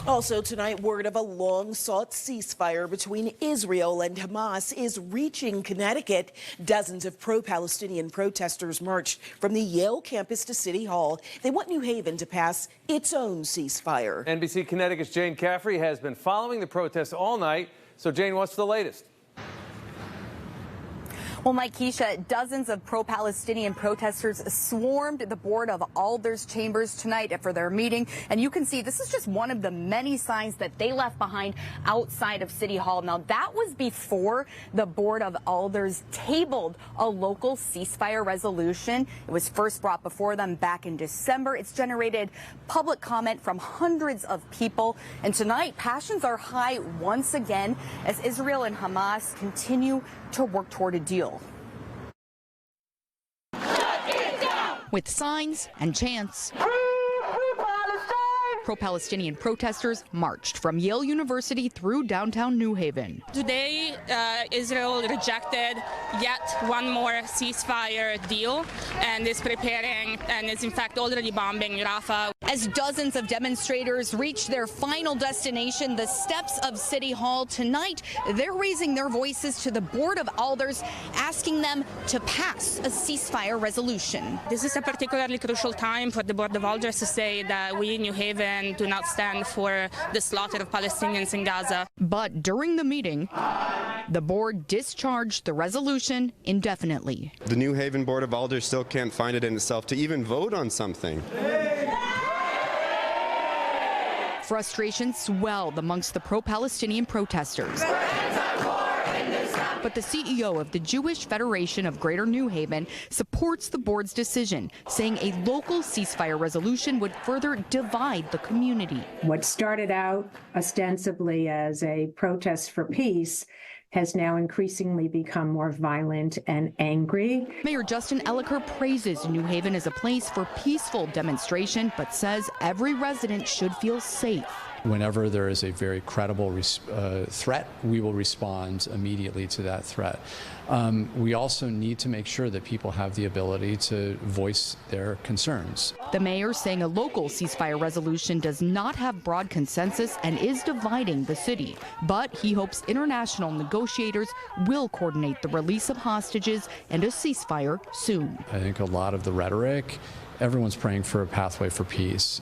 Also tonight, word of a long-sought ceasefire between Israel and Hamas is reaching Connecticut. Dozens of pro-Palestinian protesters marched from the Yale campus to City Hall. They want New Haven to pass its own ceasefire. NBC Connecticut's Jane Caffrey has been following the protests all night. So, Jane, what's the latest? Well, Mike, Keisha, dozens of pro-Palestinian protesters swarmed the board of Alders chambers tonight for their meeting. And you can see this is just one of the many signs that they left behind outside of City Hall. Now, that was before the board of Alders tabled a local ceasefire resolution. It was first brought before them back in December. It's generated public comment from hundreds of people. And tonight, passions are high once again as Israel and Hamas continue to work toward a deal. With signs and chants, pro-Palestinian protesters marched from Yale University through downtown New Haven. Today, Israel rejected yet one more ceasefire deal and is preparing and is in fact already bombing Rafah. As dozens of demonstrators reach their final destination, the steps of City Hall tonight, they're raising their voices to the Board of Alders, asking them to pass a ceasefire resolution. This is a particularly crucial time for the Board of Alders to say that we in New Haven do not stand for the slaughter of Palestinians in Gaza. But during the meeting, the board discharged the resolution indefinitely. The New Haven Board of Alders still can't find it in itself to even vote on something. Frustration swelled amongst the pro-Palestinian protesters. But the CEO of the Jewish Federation of Greater New Haven supports the board's decision, saying a local ceasefire resolution would further divide the community. What started out ostensibly as a protest for peace has now increasingly become more violent and angry. Mayor Justin Elliker praises New Haven as a place for peaceful demonstration, but says every resident should feel safe. Whenever there is a very credible threat, we will respond immediately to that threat. We also need to make sure that people have the ability to voice their concerns. The mayor saying a local ceasefire resolution does not have broad consensus and is dividing the city. But he hopes international negotiators will coordinate the release of hostages and a ceasefire soon. I think a lot of the rhetoric, everyone's praying for a pathway for peace.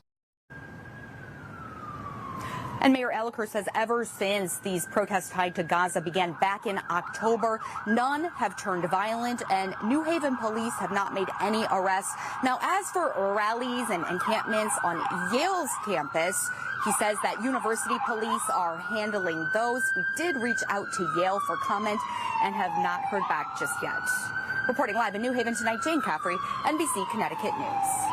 And Mayor Elliker says ever since these protests tied to Gaza began back in October, none have turned violent, and New Haven police have not made any arrests. Now, as for rallies and encampments on Yale's campus, he says that university police are handling those. We did reach out to Yale for comment and have not heard back just yet. Reporting live in New Haven tonight, Jane Caffrey, NBC Connecticut News.